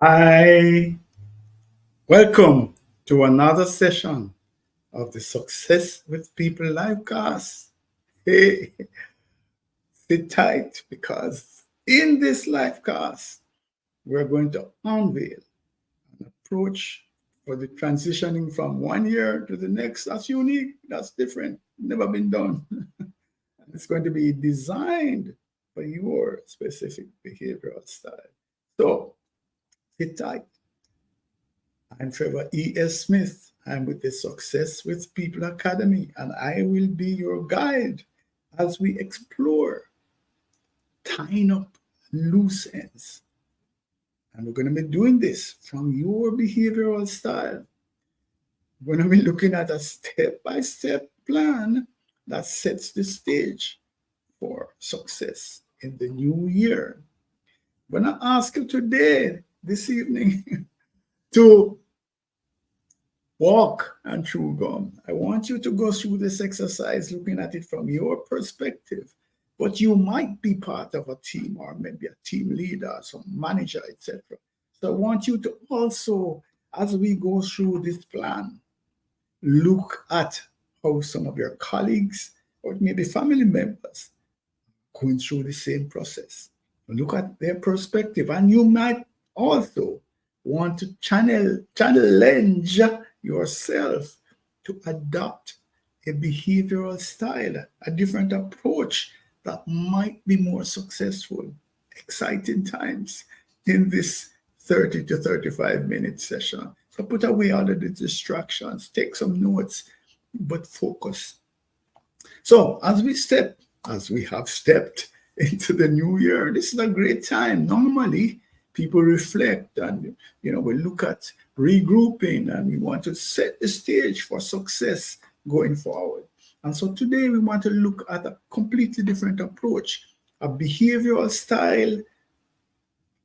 I welcome to another session of the Success with People livecast. Hey, sit tight because in this livecast, we're going to unveil an approach for the transitioning from one year to the next. That's unique, that's different, never been done. It's going to be designed for your specific behavioral style. So sit tight. I'm Trevor E.S. Smith. I'm with the Success with People Academy, and I will be your guide as we explore tying up loose ends. And we're going to be doing this from your behavioral style. We're going to be looking at a step by step plan that sets the stage for success in the new year. I'm going to ask you today, this evening, to walk and chew gum. I want you to go through this exercise looking at it from your perspective. But you might be part of a team or maybe a team leader, some manager, etc. So I want you to also, as we go through this plan, look at how some of your colleagues or maybe family members going through the same process. Look at their perspective, and you might also want to challenge yourself to adopt a behavioral style, a different approach that might be more successful. Exciting times in this 30 to 35-minute session. So put away all of the distractions, take some notes, but focus. So as we have stepped into the new year, this is a great time. Normally, people reflect and we look at regrouping and we want to set the stage for success going forward. And so today we want to look at a completely different approach, a behavioral style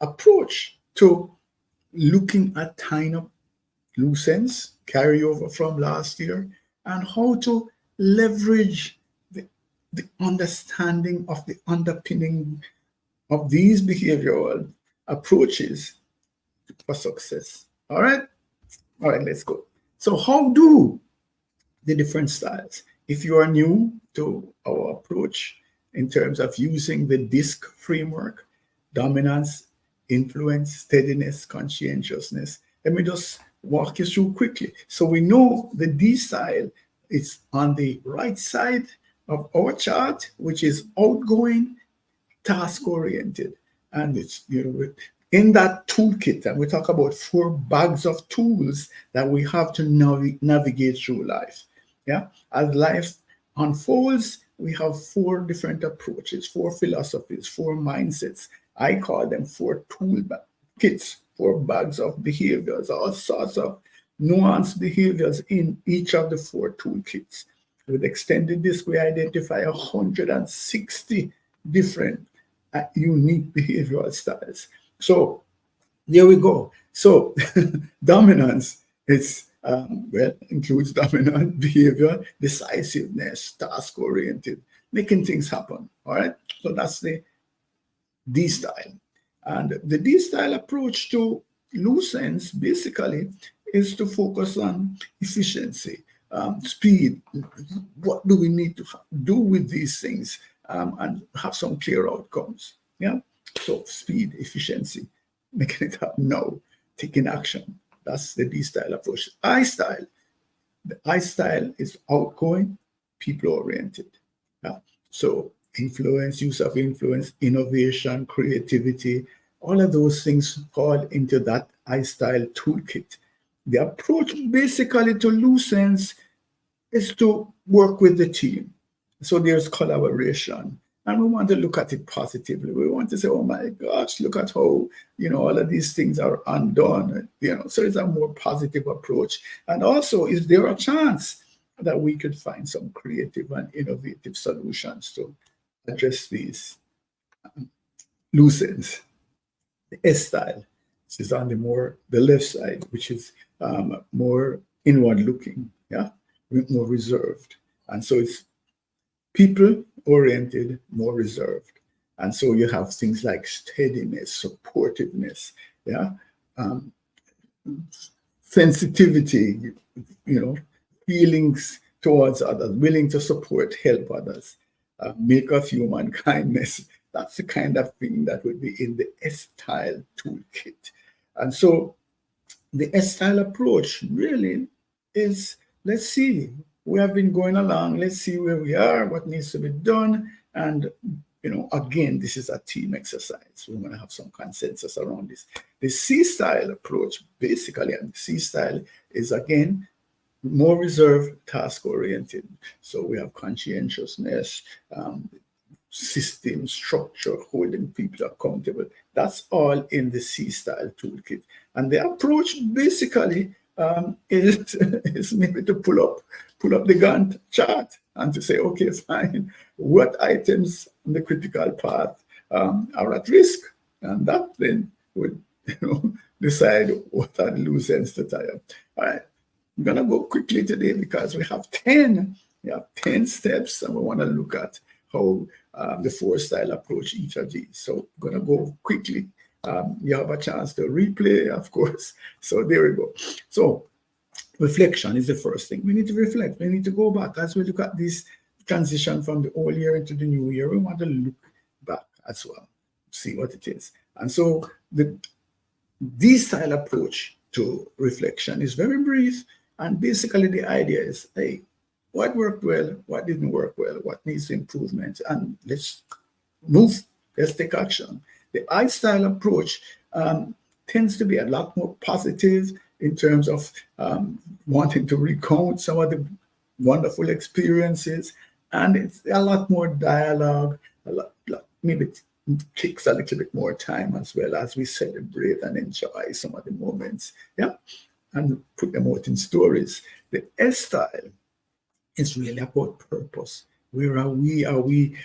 approach to looking at tying up loose ends, carryover from last year, and how to leverage the understanding of the underpinning of these behavioral approaches for success. All right, let's go. So how do the different styles, if you are new to our approach in terms of using the DISC framework, dominance, influence, steadiness, conscientiousness, let me just walk you through quickly. So we know the D style is on the right side of our chart, which is outgoing, task oriented. And it's in that toolkit, and we talk about 4 bags of tools that we have to navigate through life. Yeah, as life unfolds, we have 4 different approaches, 4 philosophies, 4 mindsets. I call them 4 tool kits, 4 bags of behaviors, all sorts of nuanced behaviors in each of the 4 toolkits. With extended disc, we identify 160 different unique behavioral styles. So there we go. So dominance is includes dominant behavior, decisiveness, task oriented, making things happen. All right. So that's the D style. And the D style approach to loose ends basically is to focus on efficiency, speed. What do we need to do with these things and have some clear outcomes? Yeah. So speed, efficiency, making it happen now, taking action. That's the D style approach. I style. The I style is outgoing, people oriented. Yeah. So influence, use of influence, innovation, creativity, all of those things fall into that I style toolkit. The approach basically to loose ends is to work with the team. So there's collaboration. And we want to look at it positively. We want to say, oh my gosh, look at how, all of these things are undone. So it's a more positive approach. And also, is there a chance that we could find some creative and innovative solutions to address these loose ends? The S style, this is on the left side, which is more inward looking, yeah, more reserved. And so it's people oriented, more reserved. And so you have things like steadiness, supportiveness, yeah, um, sensitivity, you know, feelings towards others, willing to support, help others, make of human kindness. That's the kind of thing that would be in the S-Style toolkit. And so the S-Style approach really is, let's see, we have been going along, let's see where we are, what needs to be done. And, again, this is a team exercise. We're going to have some consensus around this. The C-Style approach, basically, and the C-Style is, again, more reserved, task oriented. So we have conscientiousness, system structure, holding people accountable. That's all in the C-Style toolkit. And the approach basically is maybe to pull up the Gantt chart and to say, okay, fine, what items on the critical path are at risk? And that then would decide what are the loose ends to tie up. All right. I'm going to go quickly today because we have 10 steps, and we want to look at how the 4-style approach each of these. So I'm going to go quickly. You have a chance to replay, of course. So there we go. So reflection is the first thing. We need to reflect. We need to go back as we look at this transition from the old year into the new year. We want to look back as well, see what it is. And so the D-style approach to reflection is very brief. And basically the idea is, hey, what worked well, what didn't work well, what needs improvement, and let's move, let's take action. The I-style approach tends to be a lot more positive in terms of wanting to recount some of the wonderful experiences, and it's a lot more dialogue, maybe it takes a little bit more time as well as we celebrate and enjoy some of the moments, and put them out in stories. The S-style is really about purpose. Where are we? Are we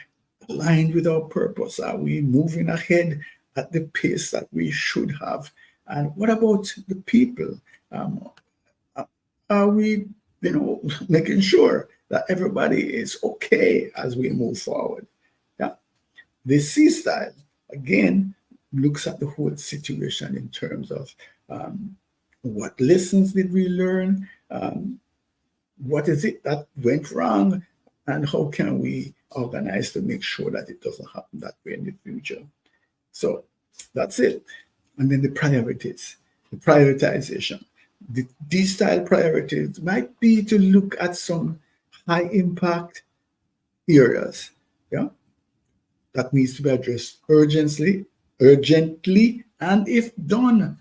aligned with our purpose? Are we moving ahead at the pace that we should have? And what about the people? Are we, making sure that everybody is okay as we move forward? Yeah. The C-style, again, looks at the whole situation in terms of what lessons did we learn? What is it that went wrong? And how can we organize to make sure that it doesn't happen that way in the future? So that's it. And then the priorities, the prioritization. The D-style priorities might be to look at some high impact areas, that needs to be addressed urgently, and if done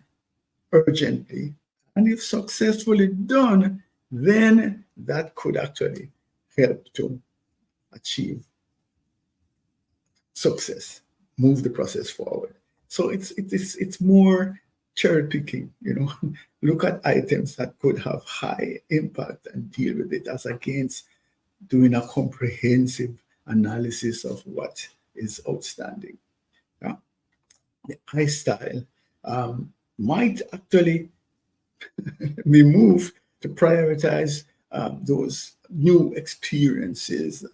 urgently, and if successfully done, then that could actually help to achieve success, move the process forward. So it's more cherry picking, look at items that could have high impact and deal with it, as against doing a comprehensive analysis of what is outstanding. Yeah. The I-style might actually be moved to prioritize those new experiences,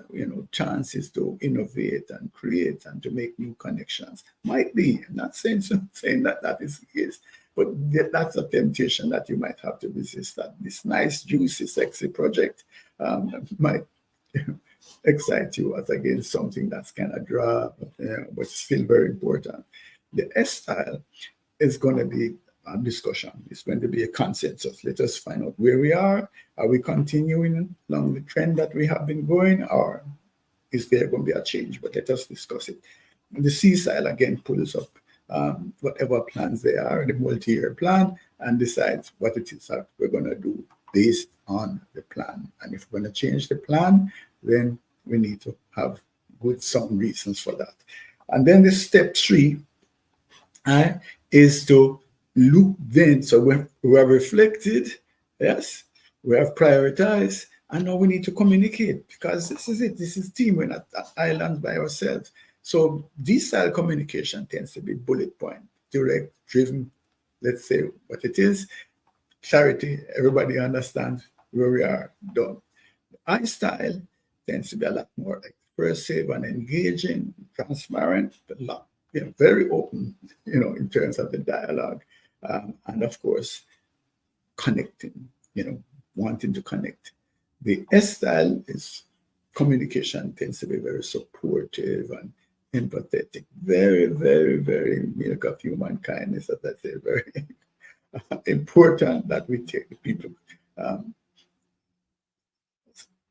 chances to innovate and create and to make new connections. Might be. I'm not saying that is the case, but that's a temptation that you might have to resist. That this nice, juicy, sexy project might excite you as against something that's kind of dry, but still very important. The S-style is going to be a discussion. It's going to be a consensus. Let us find out where we are. Are we continuing along the trend that we have been going, or is there going to be a change? But let us discuss it. And the C-style again pulls up whatever plans there are, the multi-year plan, and decides what it is that we're going to do based on the plan. And if we're going to change the plan, then we need to have good sound reasons for that. And then the step 3 is to look then. So we have reflected, yes, we have prioritized, and now we need to communicate, because this is it. This is team. We're not islands by ourselves. So this style communication tends to be bullet point, direct, driven. Let's say what it is. Clarity. Everybody understands where we are. Done. I style tends to be a lot more expressive and engaging, transparent, a lot, very open, in terms of the dialogue. And of course, connecting, wanting to connect. The S style is communication tends to be very supportive and empathetic, very, very, very milk of human kindness, as I say, very important that we take the people um,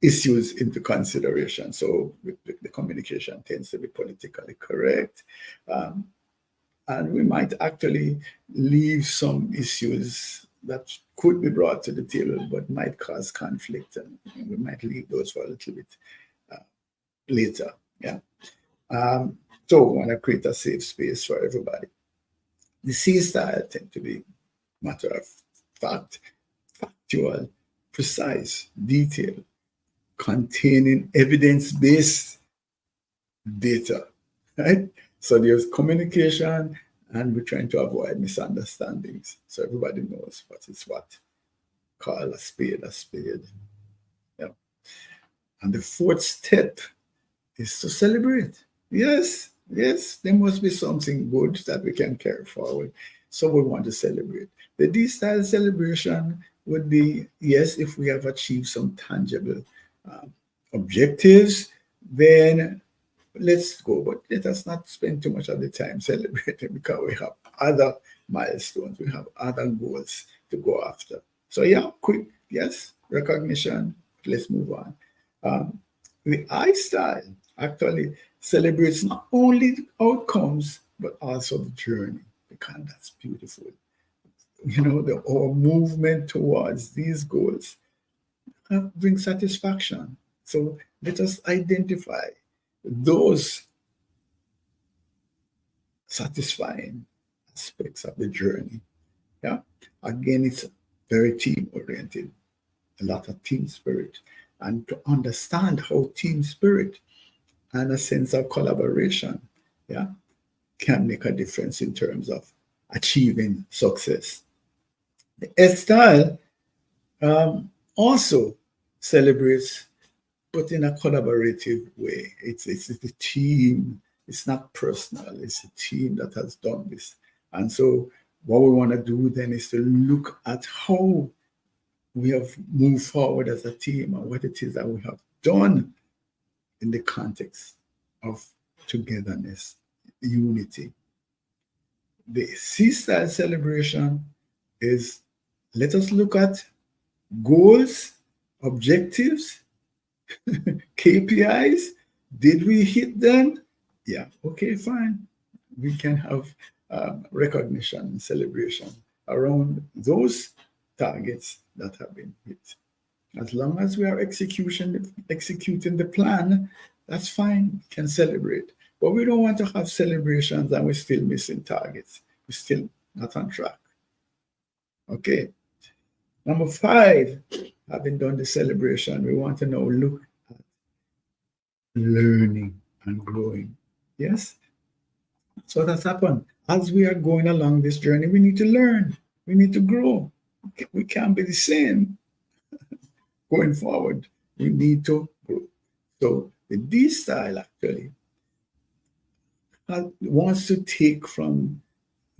issues into consideration. So the communication tends to be politically correct. Um, and we might actually leave some issues that could be brought to the table but might cause conflict, and we might leave those for a little bit uh, later. Yeah. Um, so we want to create a safe space for everybody. The C style tend to be matter of fact, factual, precise, detailed, containing evidence-based data, right? So there's communication, and we're trying to avoid misunderstandings. So everybody knows what is what. Call a spade a spade. Yeah. And the fourth step is to celebrate. Yes, yes, there must be something good that we can carry forward. So we want to celebrate. The D style celebration would be yes, if we have achieved some tangible um, objectives, then let's go. But let us not spend too much of the time celebrating because we have other milestones, we have other goals to go after. So, yeah, quick, yes, recognition. Let's move on. Um, the I style actually celebrates not only the outcomes but also the journey because that's beautiful. Our movement towards these goals brings satisfaction. So let us identify those satisfying aspects of the journey. Yeah. Again, it's very team oriented, a lot of team spirit. And to understand how team spirit and a sense of collaboration, yeah, can make a difference in terms of achieving success. The S style also celebrates, but in a collaborative way. It's the team. It's not personal. It's a team that has done this. And so what we want to do then is to look at how we have moved forward as a team and what it is that we have done in the context of togetherness, unity. The C style celebration is let us look at goals, objectives, KPIs. Did we hit them? Yeah, okay, fine. We can have recognition and celebration around those targets that have been hit. As long as we are executing the plan, that's fine. We can celebrate. But we don't want to have celebrations and we're still missing targets. We're still not on track. Okay. Number 5, having done the celebration, we want to now look at learning and growing. Yes? So that's happened. As we are going along this journey, we need to learn. We need to grow. We can't be the same going forward. We need to grow. So the D style actually wants to take from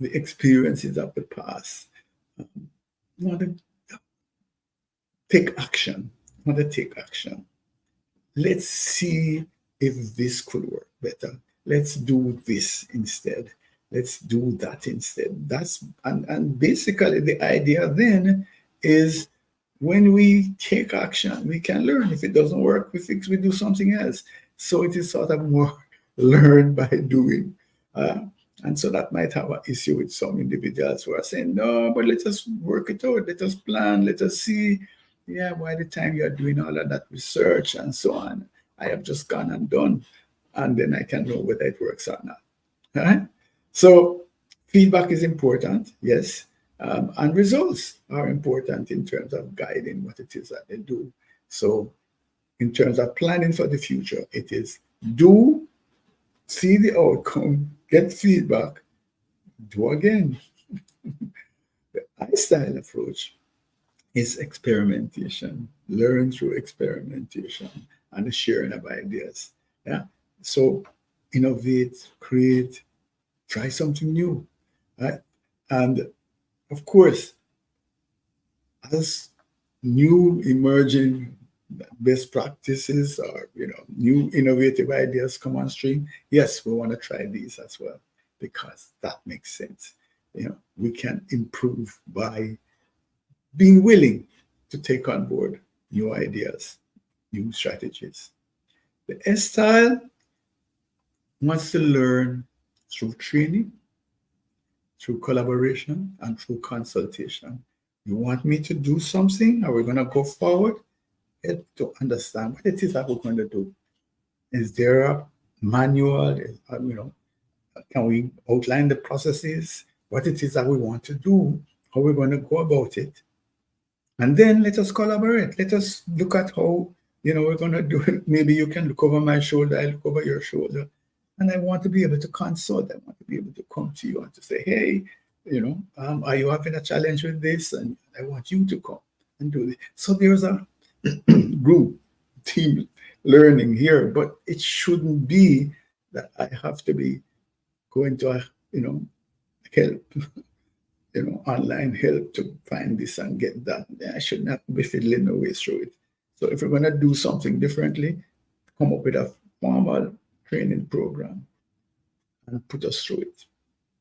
the experiences of the past, want to take action, want to take action. Let's see if this could work better. Let's do this instead. Let's do that instead. And basically the idea then is when we take action, we can learn. If it doesn't work, we do something else. So it is sort of more learn by doing. And so that might have an issue with some individuals who are saying, no, but let us work it out. Let us plan. Let us see. Yeah, by the time you're doing all of that research and so on, I have just gone and done. And then I can know whether it works or not. All right? So feedback is important, yes. And results are important in terms of guiding what it is that they do. So in terms of planning for the future, it is do, see the outcome, get feedback, do again. The I-style approach is experimentation, learn through experimentation and the sharing of ideas. Yeah. So innovate, create, try something new. Right? And Of course, as new emerging best practices or new innovative ideas come on stream, yes, we want to try these as well because that makes sense. We can improve by being willing to take on board new ideas, new strategies. The S style wants to learn through training, through collaboration, and through consultation. You want me to do something? Are we going to go forward? Help to understand what it is that we're going to do. Is there a manual? Can we outline the processes? What it is that we want to do? How we're going to go about it? And then let us collaborate. Let us look at how we're going to do it. Maybe you can look over my shoulder, I look over your shoulder. And I want to be able to consult. I want to be able to come to you and to say, hey, are you having a challenge with this? And I want you to come and do this. So there's a group, team learning here, but it shouldn't be that I have to be going to, help, online help to find this and get that. I should not be fiddling my way through it. So if we're going to do something differently, come up with a formal training program and put us through it.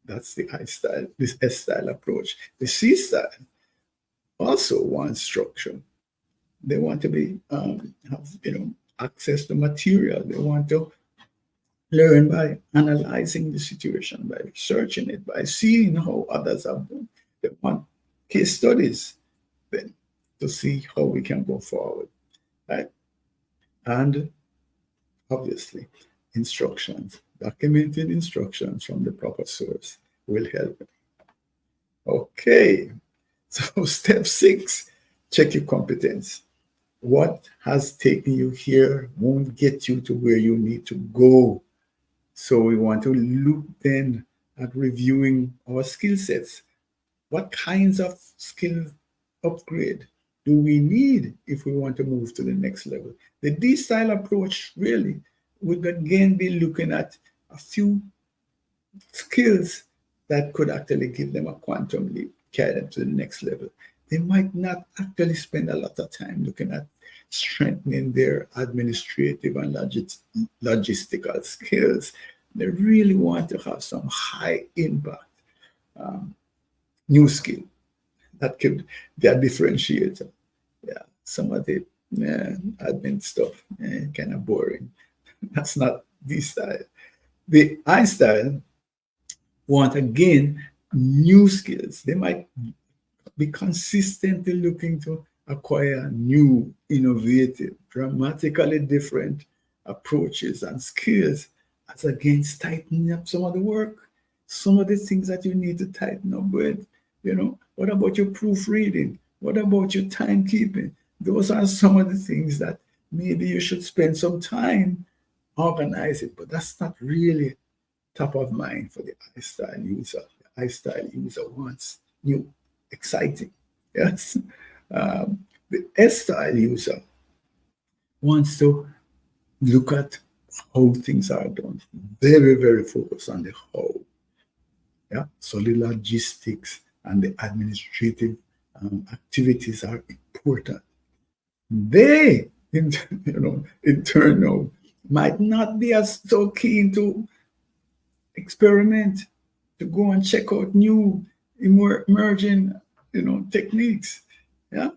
That's the I style, this S style approach. The C style also wants structure. They want to be have access to material. They want to learn by analyzing the situation, by researching it, by seeing how others have done. They want case studies then to see how we can go forward, right? And obviously, instructions, documented instructions from the proper source will help. Okay, so step 6, check your competence. What has taken you here won't get you to where you need to go. So we want to look then at reviewing our skill sets. What kinds of skill upgrade do we need if we want to move to the next level? The D style approach really would again be looking at a few skills that could actually give them a quantum leap, carry them to the next level. They might not actually spend a lot of time looking at strengthening their administrative and logistical skills. They really want to have some high impact new skill that could be a differentiator. Yeah, some of the admin stuff kind of boring. That's not the style. The I style want again new skills. They might be consistently looking to acquire new, innovative, dramatically different approaches and skills as against tightening up some of the work, some of the things that you need to tighten up with. What about your proofreading? What about your timekeeping? Those are some of the things that maybe you should spend some time organizing, but that's not really top of mind for the I-style user. The I-style user wants new, exciting. Yes. The S-style user wants to look at how things are done. Very, very focused on the how. Yeah. So the logistics and the administrative activities are important. They, in turn, now, might not be as so keen to experiment, to go and check out new emerging, techniques. Yeah,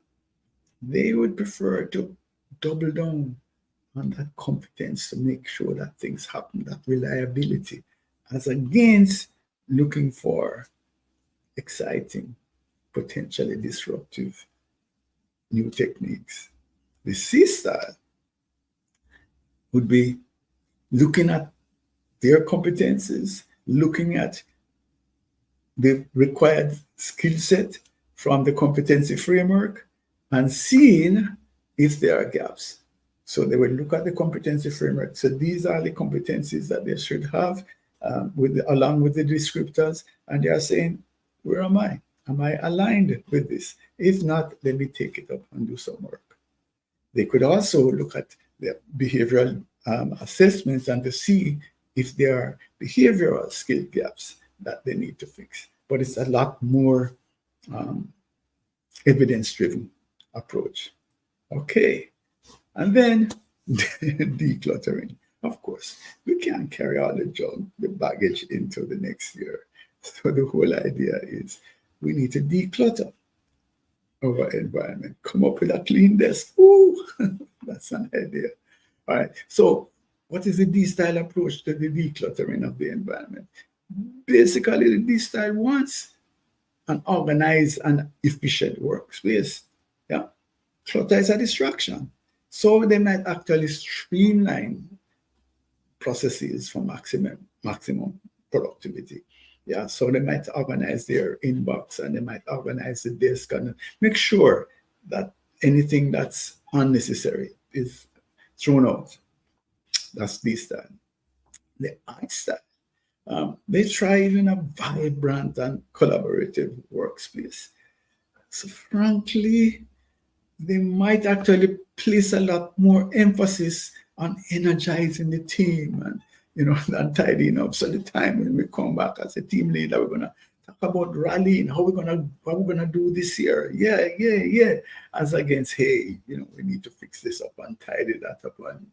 they would prefer to double down on that competence to make sure that things happen, that reliability, as against looking for exciting, potentially disruptive new techniques. The C style would be looking at their competences, looking at the required skill set from the competency framework and seeing if there are gaps. So they will look at the competency framework. So these are the competencies that they should have along with the descriptors. And they are saying, where am I? Am I aligned with this? If not, let me take it up and do some work. They could also look at the behavioral assessments and to see if there are behavioral skill gaps that they need to fix. But it's a lot more um, evidence-driven approach. Okay, and then decluttering. Of course, we can't carry all the junk, the baggage into the next year. So the whole idea is we need to declutter our environment. Come up with a clean desk. Ooh, that's an idea. All right. So, what is the D style approach to the decluttering of the environment? Basically, the D style wants an organized and efficient workspace. Yeah. Clutter is a distraction. So they might actually streamline processes for maximum productivity. Yeah, so they might organize their inbox and they might organize the desk and make sure that anything that's unnecessary is thrown out. That's this style. The I style. They thrive in a vibrant and collaborative workspace. So frankly, they might actually place a lot more emphasis on energizing the team and and tidying up. So the time when we come back as a team leader, we're gonna talk about rallying, how we're gonna do this year. Yeah, yeah, yeah. As against, hey, we need to fix this up and tidy that up, and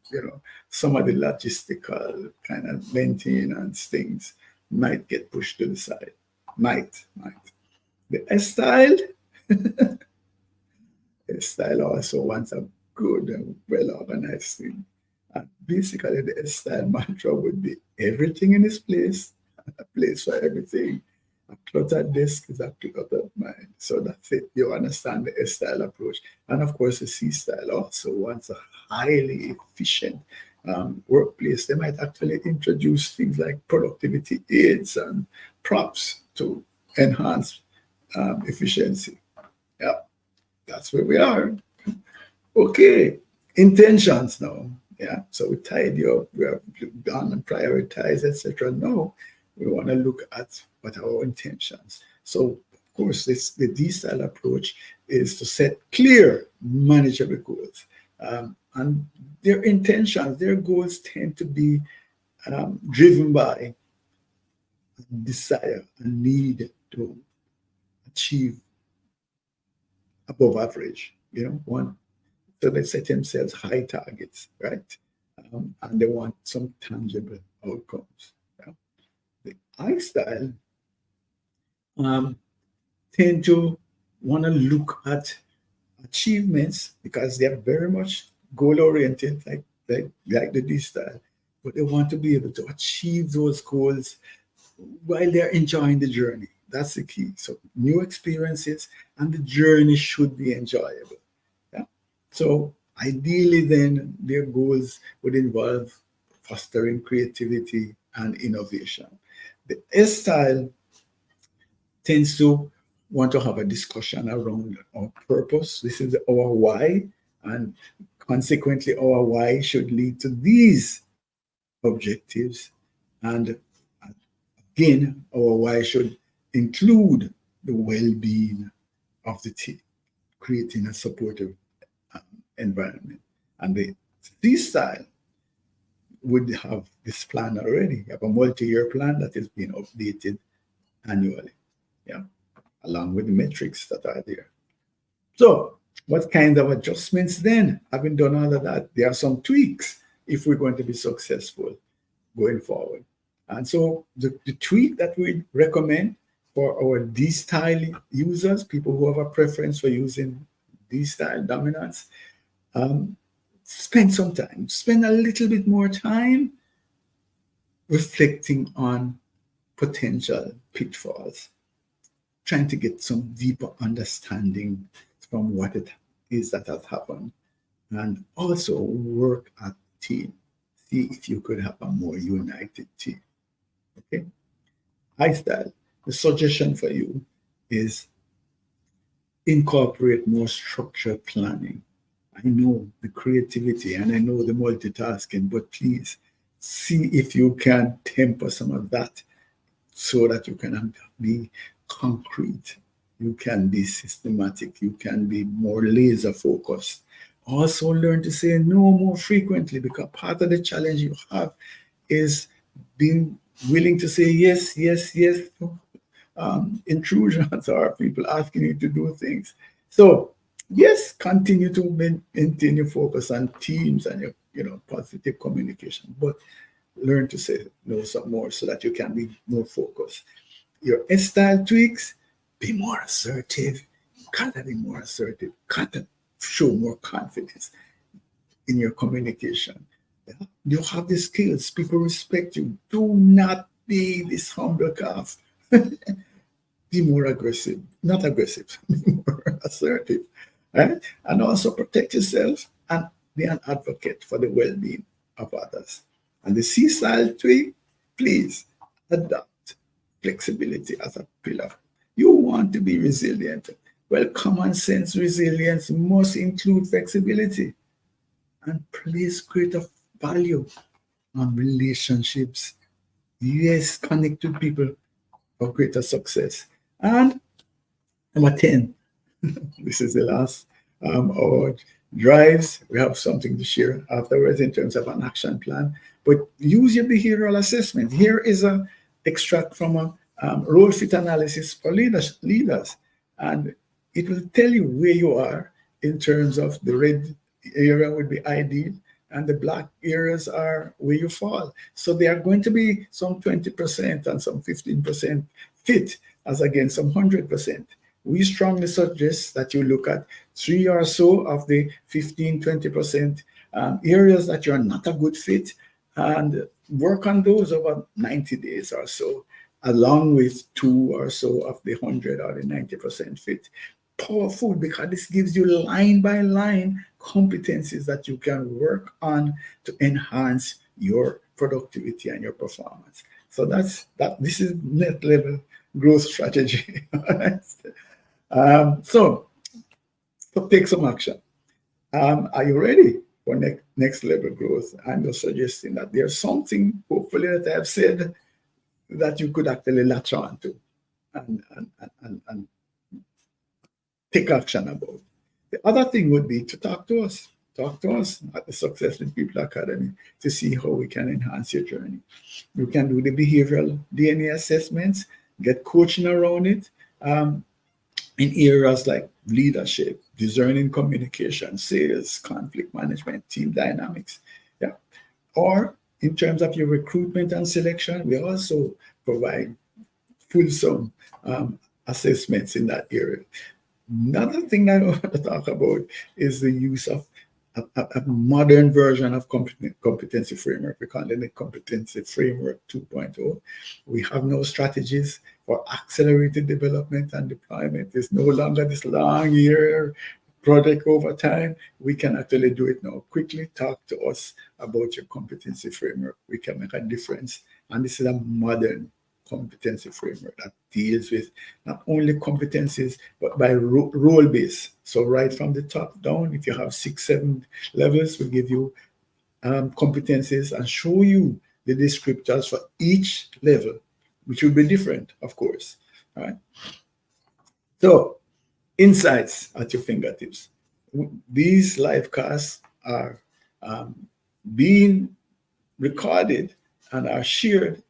some of the logistical kind of maintenance things might get pushed to the side. Might. The S style. Style also wants a good and well organized thing. And basically, the style mantra would be everything in its place, a place for everything. A cluttered desk is a cluttered mind. So that's it. You understand the S style approach. And of course, the C style also wants a highly efficient workplace. They might actually introduce things like productivity aids and props to enhance efficiency. Yeah, that's where we are. Okay, intentions now. Yeah, so we tidy up, we have done and prioritize, etc. Now we want to look at what are our intentions. So, of course, the D style approach is to set clear, manageable goals. And their intentions, their goals tend to be driven by desire and need to achieve above average. One, so they set themselves high targets, right? And they want some tangible outcomes. Yeah? The I style um, tend to want to look at achievements because they are very much goal oriented, like the D style, but they want to be able to achieve those goals while they're enjoying the journey. That's the key. So new experiences and the journey should be enjoyable. Yeah. So ideally, then their goals would involve fostering creativity and innovation. The S style tends to want to have a discussion around our purpose. This is our why, and consequently, our why should lead to these objectives. And again, our why should include the well being of the team, creating a supportive um, environment. And the C style would have this plan already. You have a multi-year plan that is being updated annually, yeah, along with the metrics that are there. So, what kind of adjustments then? Having done all of that, there are some tweaks if we're going to be successful going forward. And so, the tweak that we recommend for our D style users, people who have a preference for using D style dominance, um, spend a little bit more time reflecting on potential pitfalls, trying to get some deeper understanding from what it is that has happened, and also work at team. See if you could have a more united team. Okay. High style. The suggestion for you is incorporate more structured planning. I know the creativity and I know the multitasking, but please see if you can temper some of that so that you can be concrete, you can be systematic, you can be more laser focused. Also, learn to say no more frequently because part of the challenge you have is being willing to say yes, yes, yes intrusions or people asking you to do things. So yes, continue to maintain your focus on teams and your positive communication, but learn to say no some more so that you can be more focused. Your style tweaks, be more assertive. Gotta be more assertive. Gotta show more confidence in your communication. Yeah? You have the skills. People respect you. Do not be this humble calf. Be more aggressive. Not aggressive. Be more assertive. Right? And also protect yourself and be an advocate for the well-being of others. And the C style tweak, please adopt flexibility as a pillar. You want to be resilient. Well, common sense resilience must include flexibility and place greater value on relationships. Yes, connect with people for greater success. And number 10, this is the last our drives. We have something to share afterwards in terms of an action plan. But use your behavioral assessment. Here is a extract from a role fit analysis for leaders, and it will tell you where you are in terms of the red area would be ideal, and the black areas are where you fall. So there are going to be some 20% and some 15% fit, as against some 100%. We strongly suggest that you look at three or so of the 15-20% areas that you're not a good fit, and work on those over 90 days or so, along with two or so of the 100 or the 90% fit. Powerful, because this gives you line by line competencies that you can work on to enhance your productivity and your performance. So that's that. This is net level growth strategy. So take some action. Are you ready for next level growth? I'm just suggesting that there's something, hopefully, that I've said that you could actually latch on to and take action about. The other thing would be to talk to us. Talk to us at the Success with People Academy to see how we can enhance your journey. You can do the behavioral DNA assessments, get coaching around it. In areas like leadership, discerning communication, sales, conflict management, team dynamics. Yeah. Or in terms of your recruitment and selection, we also provide fulsome assessments in that area. Another thing that I want to talk about is the use of a modern version of competency framework. We call it the competency framework 2.0. We have no strategies for accelerated development and deployment. It's no longer this long year project over time. We can actually do it now. Quickly talk to us about your competency framework. We can make a difference. And this is a modern competency framework that deals with not only competencies but by role base. So right from the top down, if you have 6-7 levels, we give you competencies and show you the descriptors for each level, which will be different, of course. All right. So insights at your fingertips. These live casts are being recorded and are shared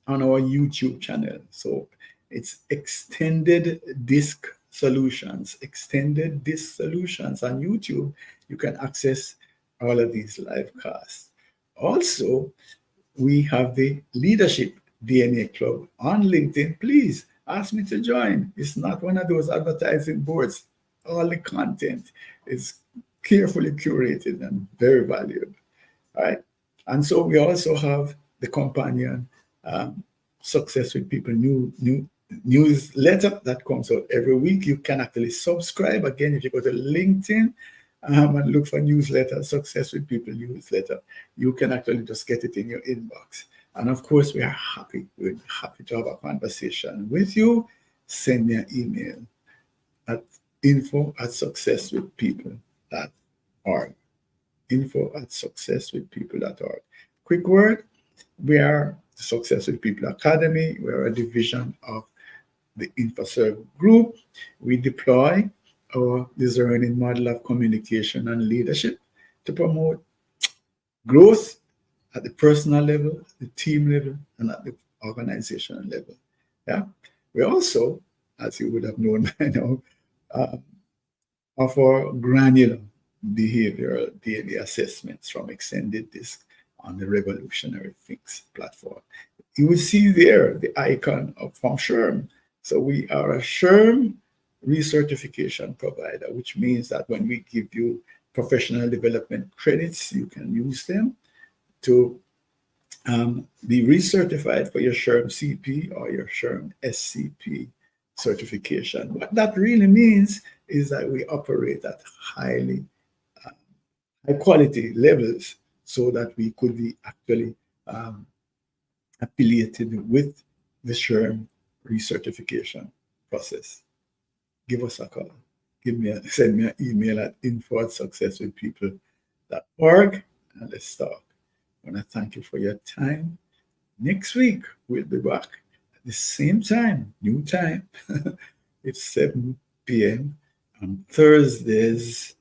on our YouTube channel. So it's extended disc solutions on YouTube. You can access all of these live casts. Also, we have the Leadership DNA Club on LinkedIn. Please ask me to join. It's not one of those advertising boards. All the content is carefully curated and very valuable. All right. And so we also have the companion Success with People newsletter that comes out every week. You can actually subscribe. Again, if you go to LinkedIn and look for newsletter, Success with People newsletter, you can actually just get it in your inbox. And of course, we are happy. We're happy to have a conversation with you. Send me an email at info@successwithpeople.org. info@successwithpeople.org. Quick word, we are the Success with People Academy. We are a division of the InfoServe group. We deploy our discerning model of communication and leadership to promote growth at the personal level, the team level, and at the organizational level. Yeah. We also, as you would have known by now, uh, offer granular behavioral daily assessments from extended disk on the Revolutionary Things platform. You will see there the icon of from SHRM. So we are a SHRM recertification provider, which means that when we give you professional development credits, you can use them to be recertified for your SHRM CP or your SHRM SCP certification. What that really means is that we operate at high quality levels so that we could be actually um, affiliated with the SHRM recertification process. Give us a call. Send me an email at info@successwithpeople.org and let's talk. I want to thank you for your time. Next week, we'll be back at the same time, new time. It's 7 p.m. on Thursdays,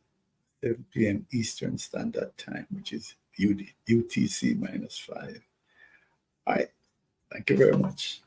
7 p.m. Eastern Standard Time, which is UTC -5. All right. Thank you very much.